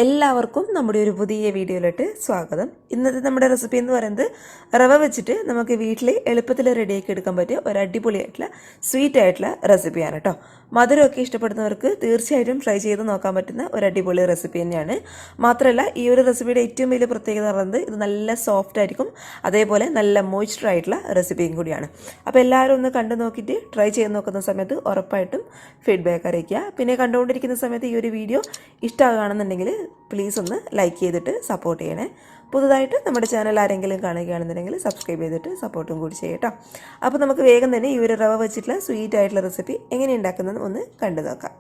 എല്ലാവർക്കും നമ്മുടെ ഒരു പുതിയ വീഡിയോയിലോട്ട് സ്വാഗതം. ഇന്നത്തെ നമ്മുടെ റെസിപ്പി എന്ന് പറയുന്നത് റവ വെച്ചിട്ട് നമുക്ക് വീട്ടിൽ എളുപ്പത്തിൽ റെഡിയാക്കി എടുക്കാൻ പറ്റിയ ഒരു അടിപൊളിയായിട്ടുള്ള സ്വീറ്റ് ആയിട്ടുള്ള റെസിപ്പിയാണ് കേട്ടോ. മധുരമൊക്കെ ഇഷ്ടപ്പെടുന്നവർക്ക് തീർച്ചയായിട്ടും ട്രൈ ചെയ്ത് നോക്കാൻ പറ്റുന്ന ഒരു അടിപൊളി റെസിപ്പി തന്നെയാണ്. മാത്രമല്ല ഈ ഒരു റെസിപ്പിയുടെ ഏറ്റവും വലിയ പ്രത്യേകത പറയുന്നത് ഇത് നല്ല സോഫ്റ്റ് ആയിരിക്കും, അതേപോലെ നല്ല മോയ്സ്ചർ ആയിട്ടുള്ള റെസിപ്പിയും കൂടിയാണ്. അപ്പോൾ എല്ലാവരും ഒന്ന് കണ്ടു നോക്കിയിട്ട് ട്രൈ ചെയ്ത് നോക്കുന്ന സമയത്ത് ഉറപ്പായിട്ടും ഫീഡ്ബാക്ക് അറിയിക്കുക. പിന്നെ കണ്ടുകൊണ്ടിരിക്കുന്ന സമയത്ത് ഈ ഒരു വീഡിയോ ഇഷ്ടമാകുകയാണെന്നുണ്ടെങ്കിൽ പ്ലീസ് ഒന്ന് ലൈക്ക് ചെയ്തിട്ട് സപ്പോർട്ട് ചെയ്യണേ. പുതുതായിട്ട് നമ്മുടെ ചാനൽ ആരെങ്കിലും കാണുകയാണെന്നുണ്ടെങ്കിൽ സബ്സ്ക്രൈബ് ചെയ്തിട്ട് സപ്പോർട്ടും കൂടി ചെയ്യട്ടോ. അപ്പോൾ നമുക്ക് വേഗം തന്നെ ഈ ഒരു റവ വെച്ചിട്ടുള്ള സ്വീറ്റ് ആയിട്ടുള്ള റെസിപ്പി എങ്ങനെ ഉണ്ടാക്കുന്നതെന്ന് ഒന്ന് കണ്ടു നോക്കാം.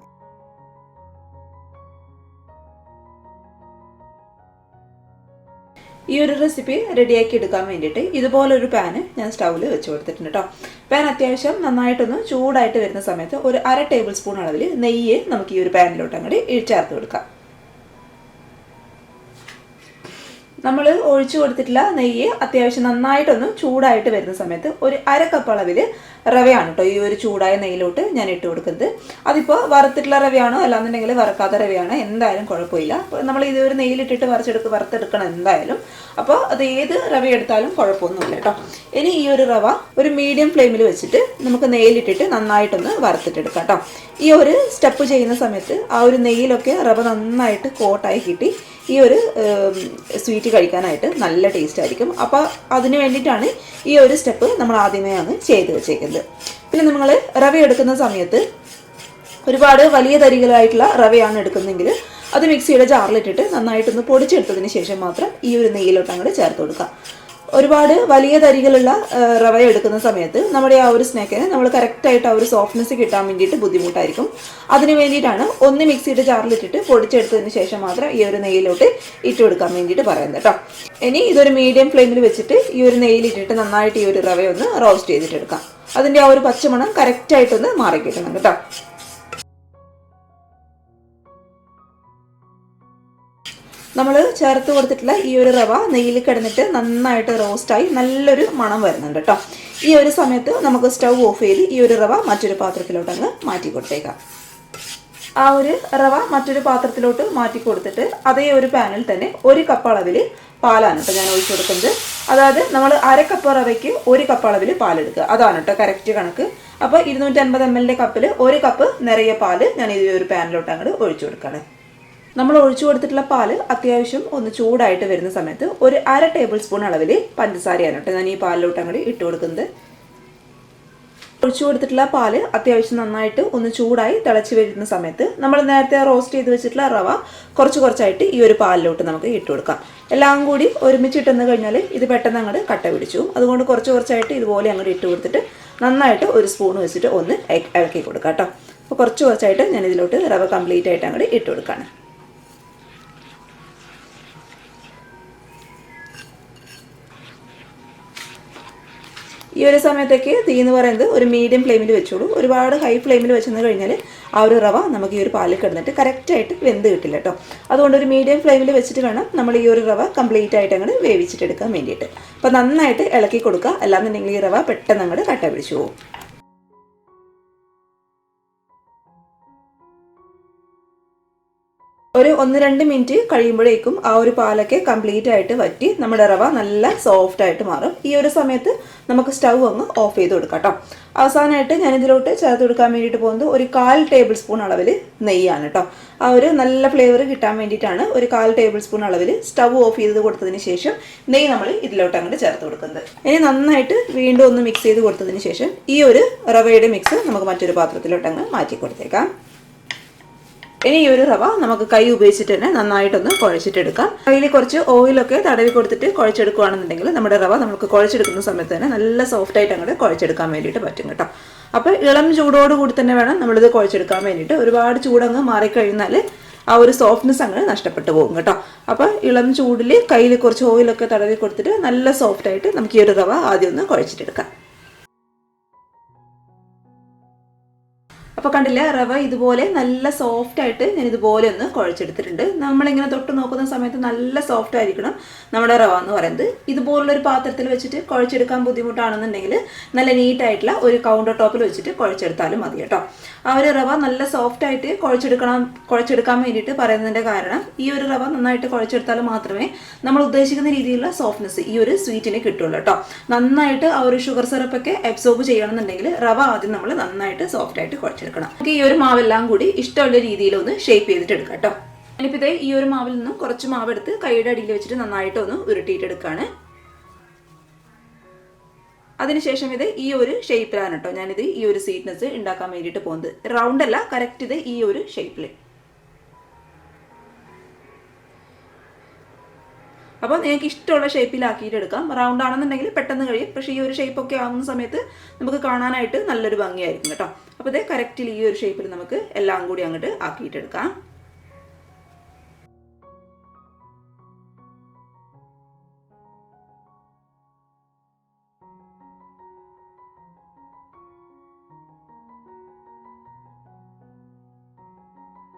ഈ ഒരു റെസിപ്പി റെഡിയാക്കി എടുക്കാൻ വേണ്ടിയിട്ട് ഇതുപോലൊരു പാന് ഞാൻ സ്റ്റൗവിൽ വെച്ച് കൊടുത്തിട്ടുണ്ട് കേട്ടോ. പാൻ അത്യാവശ്യം നന്നായിട്ടൊന്ന് ചൂടായിട്ട് വരുന്ന സമയത്ത് ഒരു 1/2 ടേബിൾ സ്പൂൺ അളവിൽ നെയ്യ് നമുക്ക് ഈ ഒരു പാനിലോട്ട് അങ്ങോട്ട് ചേർത്ത് കൊടുക്കാം. നമ്മൾ ഒഴിച്ചു കൊടുത്തിട്ടുള്ള നെയ്യ് അത്യാവശ്യം നന്നായിട്ടൊന്ന് ചൂടായിട്ട് വരുന്ന സമയത്ത് ഒരു 1/2 കപ്പ് അളവിൽ റവയാണ് കേട്ടോ ഈ ഒരു ചൂടായ നെയ്യിലോട്ട് ഞാൻ ഇട്ട് കൊടുക്കുന്നത്. അതിപ്പോൾ വറുത്തിട്ടുള്ള റവയാണോ അല്ലാന്നുണ്ടെങ്കിൽ വറുക്കാത്ത റവയാണോ എന്തായാലും കുഴപ്പമില്ല. നമ്മൾ ഇത് ഒരു നെയ്യിലിട്ടിട്ട് വറുത്തെടുക്കണം എന്തായാലും. അപ്പോൾ അത് ഏത് റവ എടുത്താലും കുഴപ്പമൊന്നുമില്ല കേട്ടോ. ഇനി ഈ ഒരു റവ ഒരു മീഡിയം ഫ്ലെയിമിൽ വെച്ചിട്ട് നമുക്ക് നെയ്യിലിട്ടിട്ട് നന്നായിട്ടൊന്ന് വറുത്തിട്ടെടുക്കാം കേട്ടോ. ഈ ഒരു സ്റ്റെപ്പ് ചെയ്യുന്ന സമയത്ത് ആ ഒരു നെയ്യിലൊക്കെ റവ നന്നായിട്ട് കോട്ടായി കിട്ടി ഈ ഒരു സ്വീറ്റ് കഴിക്കാനായിട്ട് നല്ല ടേസ്റ്റ് ആയിരിക്കും. അപ്പോൾ അതിന് വേണ്ടിയിട്ടാണ് ഈ ഒരു സ്റ്റെപ്പ് നമ്മൾ ആദ്യമേ അങ്ങ് ചെയ്ത് വെച്ചേക്കുന്നത്. പിന്നെ നമ്മൾ റവ എടുക്കുന്ന സമയത്ത് ഒരുപാട് വലിയ തരികളായിട്ടുള്ള റവയാണ് എടുക്കുന്നതെങ്കിൽ അത് മിക്സിയുടെ ജാറിലിട്ടിട്ട് നന്നായിട്ടൊന്ന് പൊടിച്ചെടുത്തതിന് ശേഷം മാത്രം ഈ ഒരു നെയ്യിലോട്ട് അങ്ങോട്ട് ചേർത്ത് കൊടുക്കാം. ഒരുപാട് വലിയ തരികളുള്ള റവ എടുക്കുന്ന സമയത്ത് നമ്മുടെ ആ ഒരു സ്നാക്കിന് നമ്മൾ കറക്റ്റായിട്ട് ആ ഒരു സോഫ്റ്റ്നെസ് കിട്ടാൻ വേണ്ടിയിട്ട് ബുദ്ധിമുട്ടായിരിക്കും. അതിന് വേണ്ടിയിട്ടാണ് ഒന്ന് മിക്സിയുടെ ജാറിലിട്ടിട്ട് പൊടിച്ചെടുത്തതിന് ശേഷം മാത്രം ഈ ഒരു നെയ്യിലോട്ട് ഇട്ട് കൊടുക്കാൻ വേണ്ടിയിട്ട് പറയുന്നത് കേട്ടോ. ഇനി ഇതൊരു മീഡിയം ഫ്ലെയിമിൽ വെച്ചിട്ട് ഈ ഒരു നെയ്യിലിട്ടിട്ട് നന്നായിട്ട് ഈ ഒരു റവയൊന്ന് റോസ്റ്റ് ചെയ്തിട്ടെടുക്കാം. അതിൻ്റെ ആ ഒരു പച്ചമണം കറക്റ്റായിട്ടൊന്ന് മാറിക്കിട്ടണം കേട്ടോ. നമ്മൾ ചേർത്ത് കൊടുത്തിട്ടുള്ള ഈ ഒരു റവ നെയ്യിൽ കിടന്നിട്ട് നന്നായിട്ട് റോസ്റ്റായി നല്ലൊരു മണം വരുന്നുണ്ട് കേട്ടോ. ഈ ഒരു സമയത്ത് നമുക്ക് സ്റ്റൗ ഓഫ് ചെയ്ത് ഈ ഒരു റവ മറ്റൊരു പാത്രത്തിലോട്ട് അങ്ങ് മാറ്റി കൊടുത്തേക്കാം. ആ ഒരു റവ മറ്റൊരു പാത്രത്തിലോട്ട് മാറ്റി കൊടുത്തിട്ട് അതേ ഒരു പാനിൽ തന്നെ 1 കപ്പ് അളവിൽ പാലാണ് കേട്ടോ ഞാൻ ഒഴിച്ചു കൊടുക്കുന്നത്. അതായത് നമ്മൾ 1/2 കപ്പ് റവയ്ക്ക് 1 കപ്പ് അളവിൽ പാലെടുക്കുക, അതാണ് കേട്ടോ കറക്റ്റ് കണക്ക്. അപ്പോൾ 250 ml കപ്പിൽ 1 കപ്പ് നിറയെ പാല് ഞാൻ ഈ ഒരു പാനിലോട്ട് അങ്ങോട്ട് ഒഴിച്ചു കൊടുക്കുകയാണ്. നമ്മൾ ഒഴിച്ചു കൊടുത്തിട്ടുള്ള പാല് അത്യാവശ്യം ഒന്ന് ചൂടായിട്ട് വരുന്ന സമയത്ത് ഒരു 1/2 ടേബിൾ സ്പൂൺ അളവിൽ പഞ്ചസാരയാണ് കേട്ടോ ഞാൻ ഈ പാലിലോട്ട് അങ്ങോട്ട് ഇട്ട് കൊടുക്കുന്നത്. ഒഴിച്ചു കൊടുത്തിട്ടുള്ള പാല് അത്യാവശ്യം നന്നായിട്ട് ഒന്ന് ചൂടായി തിളച്ച് വരുന്ന സമയത്ത് നമ്മൾ നേരത്തെ റോസ്റ്റ് ചെയ്ത് വെച്ചിട്ടുള്ള റവ കുറച്ചായിട്ട് ഈ ഒരു പാലിലോട്ട് നമുക്ക് ഇട്ട് കൊടുക്കാം. എല്ലാം കൂടി ഒരുമിച്ചിട്ടെന്ന് കഴിഞ്ഞാൽ ഇത് പെട്ടെന്ന് അങ്ങോട്ട് കട്ട പിടിച്ചു. അതുകൊണ്ട് കുറച്ചായിട്ട് ഇതുപോലെ അങ്ങോട്ട് ഇട്ട് കൊടുത്തിട്ട് നന്നായിട്ട് ഒരു സ്പൂൺ വെച്ചിട്ട് ഒന്ന് ഇളക്കി കൊടുക്കാം കേട്ടോ. അപ്പോൾ കുറച്ചായിട്ട് ഞാൻ ഇതിലോട്ട് റവ കംപ്ലീറ്റ് ആയിട്ട് അങ്ങോട്ട് ഇട്ട് കൊടുക്കുകയാണ്. ഈ ഒരു സമയത്തേക്ക് തീ എന്ന് പറയുന്നത് ഒരു മീഡിയം ഫ്ലെയിമിൽ വെച്ചോളൂ. ഒരുപാട് ഹൈ ഫ്ലെയിമിൽ വെച്ചെന്ന് കഴിഞ്ഞാൽ ആ ഒരു റവ നമുക്ക് ഈ ഒരു പാലിൽ കിടന്നിട്ട് കറക്റ്റായിട്ട് വെന്ത് കിട്ടില്ല കേട്ടോ. അതുകൊണ്ട് ഒരു മീഡിയം ഫ്ലെയിമിൽ വെച്ചിട്ട് വേണം നമ്മൾ ഈ ഒരു റവ കംപ്ലീറ്റ് ആയിട്ട് അങ്ങോട്ട് വേവിച്ചിട്ടെടുക്കാൻ വേണ്ടിയിട്ട്. അപ്പോൾ നന്നായിട്ട് ഇളക്കി കൊടുക്കുക, അല്ലാന്നുണ്ടെങ്കിൽ ഈ റവ പെട്ടെന്ന് അങ്ങോട്ട് കട്ട പിടിച്ചു പോകും. ഒരു 1-2 മിനിറ്റ് കഴിയുമ്പോഴേക്കും ആ ഒരു പാലൊക്കെ കംപ്ലീറ്റ് ആയിട്ട് വറ്റി നമ്മുടെ റവ നല്ല സോഫ്റ്റ് ആയിട്ട് മാറും. ഈ ഒരു സമയത്ത് നമുക്ക് സ്റ്റൗ അങ്ങ് ഓഫ് ചെയ്ത് കൊടുക്കാം കേട്ടോ. അവസാനമായിട്ട് ഞാൻ ഇതിലോട്ട് ചേർത്ത് കൊടുക്കാൻ വേണ്ടിയിട്ട് പോകുന്നത് ഒരു 1/4 ടേബിൾ സ്പൂൺ അളവിൽ നെയ്യാണ് കേട്ടോ. ആ ഒരു നല്ല ഫ്ലേവർ കിട്ടാൻ വേണ്ടിയിട്ടാണ് ഒരു 1/4 ടേബിൾ സ്പൂൺ അളവിൽ സ്റ്റൗ ഓഫ് ചെയ്ത് കൊടുത്തതിന് ശേഷം നെയ്യ് നമ്മൾ ഇതിലോട്ട് അങ്ങോട്ട് ചേർത്ത് കൊടുക്കുന്നത്. ഇനി നന്നായിട്ട് വീണ്ടും ഒന്ന് മിക്സ് ചെയ്ത് കൊടുത്തതിന് ശേഷം ഈ ഒരു റവയുടെ മിക്സ് നമുക്ക് മറ്റൊരു പാത്രത്തിലോട്ട് അങ്ങ് മാറ്റി കൊടുത്തേക്കാം. ഇനി ഈ ഒരു റവ നമുക്ക് കൈ ഉപയോഗിച്ചിട്ട് തന്നെ നന്നായിട്ടൊന്ന് കുഴച്ചിട്ടെടുക്കാം. കയ്യിൽ കുറച്ച് ഓയിലൊക്കെ തടവി കൊടുത്തിട്ട് കുഴച്ചെടുക്കുകയാണെന്നുണ്ടെങ്കിൽ നമ്മുടെ റവ നമുക്ക് കുഴച്ചെടുക്കുന്ന സമയത്ത് തന്നെ നല്ല സോഫ്റ്റായിട്ട് അങ്ങോട്ട് കുഴച്ചെടുക്കാൻ വേണ്ടിയിട്ട് പറ്റും കേട്ടോ. അപ്പോൾ ഇളം ചൂടോടുകൂടി തന്നെ വേണം നമ്മളിത് കുഴച്ചെടുക്കാൻ വേണ്ടിയിട്ട്. ഒരുപാട് ചൂടങ്ങ് മാറിക്കഴിഞ്ഞാൽ ആ ഒരു സോഫ്റ്റ്നെസ് അങ്ങ് നഷ്ടപ്പെട്ടു പോകും കേട്ടോ. അപ്പോൾ ഇളം ചൂടിൽ കയ്യിൽ കുറച്ച് ഓയിലൊക്കെ തടവി കൊടുത്തിട്ട് നല്ല സോഫ്റ്റായിട്ട് നമുക്ക് ഈ ഒരു റവ ആദ്യം ഒന്ന് കുഴച്ചിട്ടെടുക്കാം. അപ്പോൾ കണ്ടില്ലേ, റവ ഇതുപോലെ നല്ല സോഫ്റ്റ് ആയിട്ട് ഞാൻ ഇതുപോലെ ഒന്ന് കുഴച്ചെടുത്തിട്ടുണ്ട്. നമ്മളിങ്ങനെ തൊട്ട് നോക്കുന്ന സമയത്ത് നല്ല സോഫ്റ്റ് ആയിരിക്കണം നമ്മുടെ റവ എന്ന് പറയുന്നത്. ഇതുപോലുള്ളൊരു പാത്രത്തിൽ വെച്ചിട്ട് കുഴച്ചെടുക്കാൻ ബുദ്ധിമുട്ടാണെന്നുണ്ടെങ്കിൽ നല്ല നീറ്റായിട്ടുള്ള ഒരു കൗണ്ടർ ടോപ്പിൽ വെച്ചിട്ട് കുഴച്ചെടുത്താലും മതി കേട്ടോ. ആ ഒരു റവ നല്ല സോഫ്റ്റ് ആയിട്ട് കുഴച്ചെടുക്കാൻ വേണ്ടിയിട്ട് പറയുന്നതിൻ്റെ കാരണം, ഈ ഒരു റവ നന്നായിട്ട് കുഴച്ചെടുത്താൽ മാത്രമേ നമ്മൾ ഉദ്ദേശിക്കുന്ന രീതിയിലുള്ള സോഫ്റ്റ്നെസ് ഈ ഒരു സ്വീറ്റിന് കിട്ടുള്ളൂ കേട്ടോ. നന്നായിട്ട് ആ ഒരു ഷുഗർ സിറപ്പൊക്കെ അബ്സോർബ് ചെയ്യണമെന്നുണ്ടെങ്കിൽ റവ ആദ്യം നമ്മൾ നന്നായിട്ട് സോഫ്റ്റ് ആയിട്ട് കുഴച്ചെടുക്കണം. നമുക്ക് ഈ ഒരു മാവെല്ലാം കൂടി ഇഷ്ടമുള്ള രീതിയിൽ ഒന്ന് ഷേപ്പ് ചെയ്തിട്ട് എടുക്കാം കേട്ടോ. ഞാനിപ്പോൾ ഇതേ ഈ ഒരു മാവിൽ നിന്നും കുറച്ച് മാവെടുത്ത് കൈയുടെ അടിയിൽ വെച്ചിട്ട് നന്നായിട്ടൊന്ന് ഉരുട്ടിയിട്ടെടുക്കുകയാണ്. അതിനുശേഷം ഇത് ഈ ഒരു ഷേപ്പിലാണ് കേട്ടോ ഞാനിത് ഈ ഒരു സ്വീറ്റ്നെസ് ഉണ്ടാക്കാൻ വേണ്ടിയിട്ട് പോകുന്നത്. റൗണ്ട് അല്ല, കറക്റ്റ് ഇത് ഈ ഒരു ഷേപ്പിൽ. അപ്പോൾ നിങ്ങൾക്ക് ഇഷ്ടമുള്ള ഷേപ്പിലാക്കിയിട്ട് എടുക്കാം. റൗണ്ട് ആണെന്നുണ്ടെങ്കിൽ പെട്ടെന്ന് കഴിയും, പക്ഷേ ഈ ഒരു ഷേപ്പൊക്കെ ആകുന്ന സമയത്ത് നമുക്ക് കാണാനായിട്ട് നല്ലൊരു ഭംഗിയായിരിക്കും കേട്ടോ. അപ്പോൾ ഇതേ കറക്റ്റിൽ ഈ ഒരു ഷേപ്പിൽ നമുക്ക് എല്ലാം കൂടി അങ്ങോട്ട് ആക്കിയിട്ടെടുക്കാം.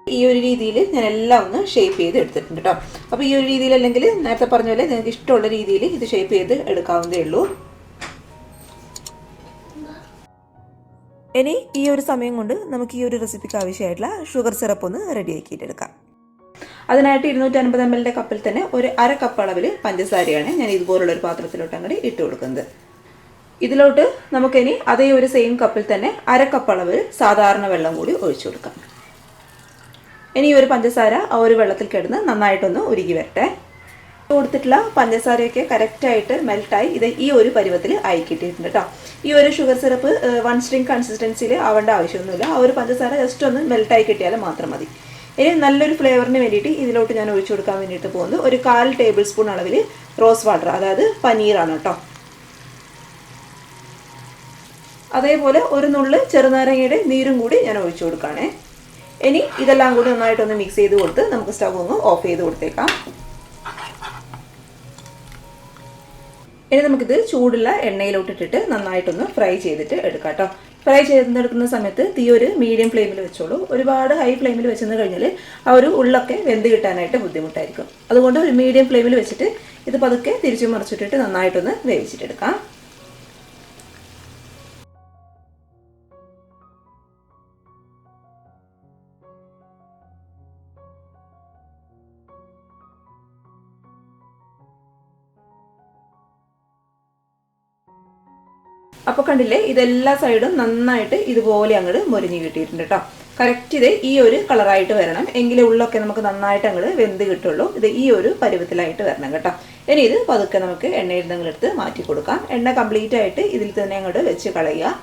ഈ ഒരു രീതിയിൽ ഞാൻ എല്ലാം ഒന്ന് ഷേപ്പ് ചെയ്ത് എടുത്തിട്ടുണ്ട് കേട്ടോ. അപ്പോൾ ഈ ഒരു രീതിയിൽ, അല്ലെങ്കിൽ നേരത്തെ പറഞ്ഞ പോലെ നിങ്ങൾക്ക് ഇഷ്ടമുള്ള രീതിയിൽ ഇത് ഷേപ്പ് ചെയ്ത് എടുക്കാവുന്നതേ ഉള്ളൂ. ഇനി ഈ ഒരു സമയം കൊണ്ട് നമുക്ക് ഈ ഒരു റെസിപ്പിക്ക് ആവശ്യമായിട്ടുള്ള ഷുഗർ സിറപ്പ് ഒന്ന് റെഡി ആക്കിയിട്ടെടുക്കാം. അതിനായിട്ട് 250 ml കപ്പിൽ തന്നെ ഒരു അര കപ്പ് അളവിൽ പഞ്ചസാരയാണ് ഞാൻ ഇതുപോലുള്ളൊരു പാത്രത്തിലോട്ട് അങ്ങോട്ട് ഇട്ട് കൊടുക്കുന്നത്. ഇതിലോട്ട് നമുക്കിനി അതേ ഒരു സെയിം കപ്പിൽ തന്നെ അര കപ്പ് അളവിൽ സാധാരണ വെള്ളം കൂടി ഒഴിച്ചു കൊടുക്കാം. ഇനി ഈ ഒരു പഞ്ചസാര ആ ഒരു വെള്ളത്തിൽ കിടന്ന് നന്നായിട്ടൊന്ന് ഉരുകി വരട്ടെ. കൊടുത്തിട്ടുള്ള പഞ്ചസാരയൊക്കെ കറക്റ്റായിട്ട് മെൽറ്റായി ഇത് ഈ ഒരു പരുവത്തിൽ ആയി കിട്ടിയിട്ടുണ്ട് കേട്ടോ. ഈ ഒരു ഷുഗർ സിറപ്പ് വൺ സ്ട്രിങ് കൺസിസ്റ്റൻസിയിൽ ആവേണ്ട ആവശ്യമൊന്നുമില്ല. ആ ഒരു പഞ്ചസാര ജസ്റ്റ് ഒന്ന് മെൽറ്റായി കിട്ടിയാൽ മാത്രം മതി. ഇനി നല്ലൊരു ഫ്ലേവറിന് വേണ്ടിയിട്ട് ഇതിലോട്ട് ഞാൻ ഒഴിച്ചു കൊടുക്കാൻ വേണ്ടിയിട്ട് പോകുന്നത് ഒരു 1/4 ടേബിൾ സ്പൂൺ അളവിൽ റോസ് വാട്ടർ, അതായത് പനീറാണ് കേട്ടോ. അതേപോലെ ഒരു നുള്ള് ചെറുനാരങ്ങയുടെ നീരും കൂടി ഞാൻ ഒഴിച്ചു കൊടുക്കുകയാണേ. ഇനി ഇതെല്ലാം കൂടി നന്നായിട്ടൊന്ന് മിക്സ് ചെയ്ത് കൊടുത്ത് നമുക്ക് സ്റ്റവ് ഒന്ന് ഓഫ് ചെയ്ത് കൊടുത്തേക്കാം. ഇനി നമുക്കിത് ചൂടുള്ള എണ്ണയിലോട്ടിട്ടിട്ട് നന്നായിട്ടൊന്ന് ഫ്രൈ ചെയ്തിട്ട് എടുക്കാം കേട്ടോ. ഫ്രൈ ചെയ്തെടുക്കുന്ന സമയത്ത് തീ ഒരു മീഡിയം ഫ്ലെയിമിൽ വെച്ചോളൂ. ഒരുപാട് ഹൈ ഫ്ലെയിമിൽ വെച്ചെന്ന് കഴിഞ്ഞാൽ ആ ഒരു ഉള്ളൊക്കെ വെന്ത് കിട്ടാനായിട്ട് ബുദ്ധിമുട്ടായിരിക്കും. അതുകൊണ്ട് ഒരു മീഡിയം ഫ്ലെയിമിൽ വെച്ചിട്ട് ഇത് പതുക്കെ തിരിച്ചു മറിച്ചിട്ടിട്ട് നന്നായിട്ടൊന്ന് വേവിച്ചിട്ടെടുക്കാം. അപ്പോൾ കണ്ടില്ലേ, ഇതെല്ലാ സൈഡും നന്നായിട്ട് ഇതുപോലെ അങ്ങോട്ട് മൊരിഞ്ഞ് കിട്ടിയിട്ടുണ്ട് കേട്ടോ. കറക്റ്റ് ഇത് ഈ ഒരു കളറായിട്ട് വരണം, എങ്കിലേ ഉള്ളൊക്കെ നമുക്ക് നന്നായിട്ട് അങ്ങോട്ട് വെന്ത് കിട്ടുള്ളൂ. ഇത് ഈ ഒരു പരുവത്തിലായിട്ട് വരണം കേട്ടോ. ഇനി ഇത് പതുക്കെ നമുക്ക് എണ്ണയിൽ നിന്ന് എടുത്ത് മാറ്റി കൊടുക്കാം. എണ്ണ കംപ്ലീറ്റ് ആയിട്ട് ഇതിൽ തന്നെ അങ്ങോട്ട് വെച്ച് കളയുക.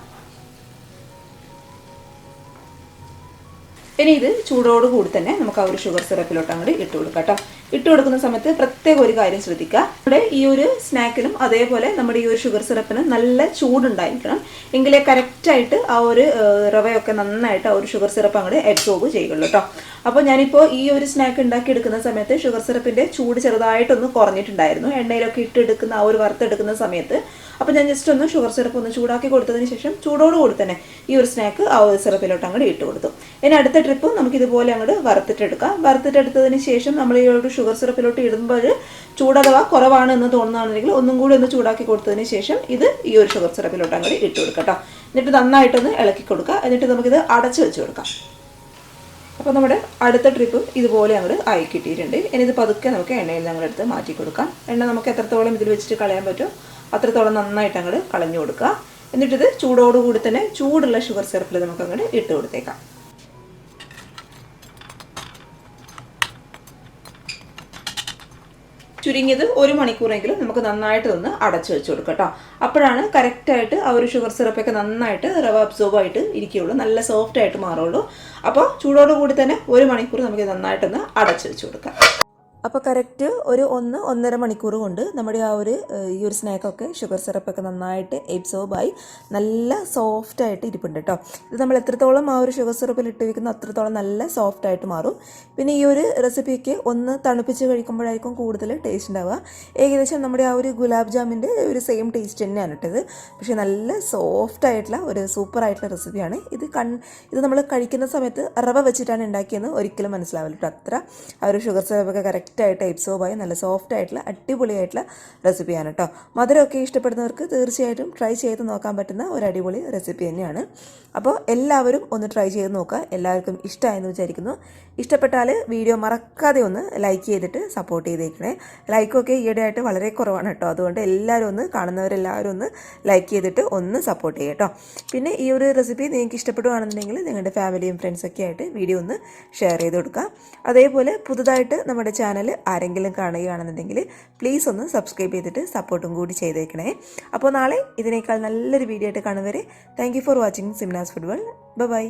ഇനി ഇത് ചൂടോടുകൂടി തന്നെ നമുക്ക് ആ ഒരു ഷുഗർ സിറപ്പിലോട്ട് അങ്ങോട്ട് ഇട്ട് കൊടുക്കാം കേട്ടോ. ഇട്ട് കൊടുക്കുന്ന സമയത്ത് പ്രത്യേക ഒരു കാര്യം ശ്രദ്ധിക്കുക. നമ്മുടെ ഈ ഒരു സ്നാക്കിനും അതേപോലെ നമ്മുടെ ഈ ഒരു ഷുഗർ സിറപ്പിനും നല്ല ചൂടുണ്ടായിരിക്കണം, എങ്കിലേ കറക്റ്റായിട്ട് ആ ഒരു റവയൊക്കെ നന്നായിട്ട് ആ ഒരു ഷുഗർ സിറപ്പ് അങ്ങോട്ട് അബ്സോർബ് ചെയ്യുള്ളൂ കേട്ടോ. അപ്പോൾ ഞാനിപ്പോൾ ഈ ഒരു സ്നാക്ക് ഉണ്ടാക്കിയെടുക്കുന്ന സമയത്ത് ഷുഗർ സിറപ്പിൻ്റെ ചൂട് ചെറുതായിട്ടൊന്ന് കുറഞ്ഞിട്ടുണ്ടായിരുന്നു, എണ്ണയിലൊക്കെ ഇട്ടെടുക്കുന്ന ആ ഒരു വറുത്തെടുക്കുന്ന സമയത്ത്. അപ്പോൾ ഞാൻ ജസ്റ്റ് ഒന്ന് ഷുഗർ സിറപ്പ് ഒന്ന് ചൂടാക്കി കൊടുത്തതിന് ശേഷം ചൂടോടുകൂടി തന്നെ ഈ ഒരു സ്നാക്ക് ആ ഒരു സിറപ്പിലോട്ട് അങ്ങോട്ട് ഇട്ട് കൊടുത്തു. ഇനി അടുത്ത ട്രിപ്പ് നമുക്കിതുപോലെ അങ്ങോട്ട് വറുത്തിട്ടെടുക്കാം. വറുത്തിട്ടെടുത്തതിന് ശേഷം നമ്മൾ ഈ ഒരു ഷുഗർ സിറപ്പിലോട്ട് ഇടുമ്പോൾ ചൂടഥവാ കുറവാണ് എന്ന് തോന്നുകയാണെന്നുണ്ടെങ്കിൽ ഒന്നും കൂടി ഒന്ന് ചൂടാക്കി കൊടുത്തതിന് ശേഷം ഇത് ഈ ഒരു ഷുഗർ സിറപ്പിലോട്ട് അങ്ങോട്ട് ഇട്ട് കൊടുക്കാം കേട്ടോ. എന്നിട്ട് നന്നായിട്ടൊന്ന് ഇളക്കി കൊടുക്കുക. എന്നിട്ട് നമുക്കിത് അടച്ചു വെച്ച് കൊടുക്കാം. അപ്പോൾ നമ്മുടെ അടുത്ത ട്രിപ്പും ഇതുപോലെ അങ്ങോട്ട് ആയി കിട്ടിയിട്ടുണ്ട്. ഇനി ഇത് പതുക്കെ നമുക്ക് എണ്ണയിൽ ഞങ്ങളെടുത്ത് മാറ്റി കൊടുക്കാം. എണ്ണ നമുക്ക് എത്രത്തോളം ഇതിൽ വെച്ചിട്ട് കളയാൻ പറ്റും അത്രത്തോളം നന്നായിട്ട് അങ്ങോട്ട് കളഞ്ഞു കൊടുക്കുക. എന്നിട്ടിത് ചൂടോടുകൂടി തന്നെ ചൂടുള്ള ഷുഗർ സിറപ്പിൽ നമുക്ക് അങ്ങോട്ട് ഇട്ട് കൊടുത്തേക്കാം. ചുരുങ്ങിയത് 1 മണിക്കൂറെങ്കിലും നമുക്ക് നന്നായിട്ട് ഒന്ന് അടച്ചു വെച്ച് കൊടുക്കാം കേട്ടോ. അപ്പോഴാണ് കറക്റ്റായിട്ട് ആ ഒരു ഷുഗർ സിറപ്പൊക്കെ നന്നായിട്ട് റവ അബ്സോർബ് ആയിട്ട് ഇരിക്കുകയുള്ളൂ, നല്ല സോഫ്റ്റ് ആയിട്ട് മാറുള്ളൂ. അപ്പോൾ ചൂടോടുകൂടി തന്നെ 1 മണിക്കൂർ നമുക്ക് നന്നായിട്ടൊന്ന് അടച്ചു വെച്ച് കൊടുക്കാം. അപ്പോൾ കറക്റ്റ് ഒരു 1-1.5 മണിക്കൂർ കൊണ്ട് നമ്മുടെ ഈ ഒരു സ്നാക്കൊക്കെ ഷുഗർ സിറപ്പൊക്കെ നന്നായിട്ട് എബ്സോർബായി നല്ല സോഫ്റ്റായിട്ട് ഇരിപ്പുണ്ട് കേട്ടോ. ഇത് നമ്മൾ എത്രത്തോളം ആ ഒരു ഷുഗർ സിറപ്പിൽ ഇട്ട് വയ്ക്കുന്ന അത്രത്തോളം നല്ല സോഫ്റ്റായിട്ട് മാറും. പിന്നെ ഈ ഒരു റെസിപ്പിക്ക് ഒന്ന് തണുപ്പിച്ച് കഴിക്കുമ്പോഴായിരിക്കും കൂടുതൽ ടേസ്റ്റ് ഉണ്ടാവുക. ഏകദേശം നമ്മുടെ ആ ഒരു ഗുലാബ് ജാമിൻ്റെ ഒരു സെയിം ടേസ്റ്റ് തന്നെയാണ് ഇട്ടത്. പക്ഷേ നല്ല സോഫ്റ്റായിട്ടുള്ള ഒരു സൂപ്പറായിട്ടുള്ള റെസിപ്പിയാണ് ഇത് നമ്മൾ കഴിക്കുന്ന സമയത്ത് റവ വെച്ചിട്ടാണ് ഉണ്ടാക്കിയെന്ന് ഒരിക്കലും മനസ്സിലാവില്ല കേട്ടോ. അത്ര ആ ഒരു ഷുഗർ സിറപ്പൊക്കെ കറക്റ്റായിട്ട് എബ്സോർബായി നല്ല സോഫ്റ്റ് ആയിട്ടുള്ള അടിപൊളിയായിട്ടുള്ള റെസിപ്പിയാണ് കേട്ടോ. മധുരമൊക്കെ ഇഷ്ടപ്പെടുന്നവർക്ക് തീർച്ചയായിട്ടും ട്രൈ ചെയ്ത് നോക്കാൻ പറ്റുന്ന ഒരു അടിപൊളി റെസിപ്പി തന്നെയാണ്. അപ്പോൾ എല്ലാവരും ഒന്ന് ട്രൈ ചെയ്ത് നോക്കുക. എല്ലാവർക്കും ഇഷ്ടമായെന്ന് വിചാരിക്കുന്നു. ഇഷ്ടപ്പെട്ടാൽ വീഡിയോ മറക്കാതെ ഒന്ന് ലൈക്ക് ചെയ്തിട്ട് സപ്പോർട്ട് ചെയ്തേക്കണേ. ലൈക്കൊക്കെ ഈയിടെയായിട്ട് വളരെ കുറവാണ് കേട്ടോ. അതുകൊണ്ട് എല്ലാവരും ഒന്ന് കാണുന്നവരെല്ലാവരും ഒന്ന് ലൈക്ക് ചെയ്തിട്ട് ഒന്ന് സപ്പോർട്ട് ചെയ്യുക കേട്ടോ. പിന്നെ ഈ ഒരു റെസിപ്പി നിങ്ങൾക്ക് ഇഷ്ടപ്പെടുകയാണെന്നുണ്ടെങ്കിൽ നിങ്ങളുടെ ഫാമിലിയും ഫ്രണ്ട്സൊക്കെ ആയിട്ട് വീഡിയോ ഒന്ന് ഷെയർ ചെയ്ത് കൊടുക്കുക. അതേപോലെ പുതുതായിട്ട് നമ്മുടെ ചാനൽ ആരെങ്കിലും കാണുകയാണെന്നുണ്ടെങ്കിൽ പ്ലീസ് ഒന്ന് സബ്സ്ക്രൈബ് ചെയ്തിട്ട് സപ്പോർട്ടും കൂടി ചെയ്തേക്കണേ. അപ്പോൾ നാളെ ഇതിനേക്കാൾ നല്ലൊരു വീഡിയോ ആയിട്ട് കാണുന്നവരെ thank you for watching Simnas food world. By.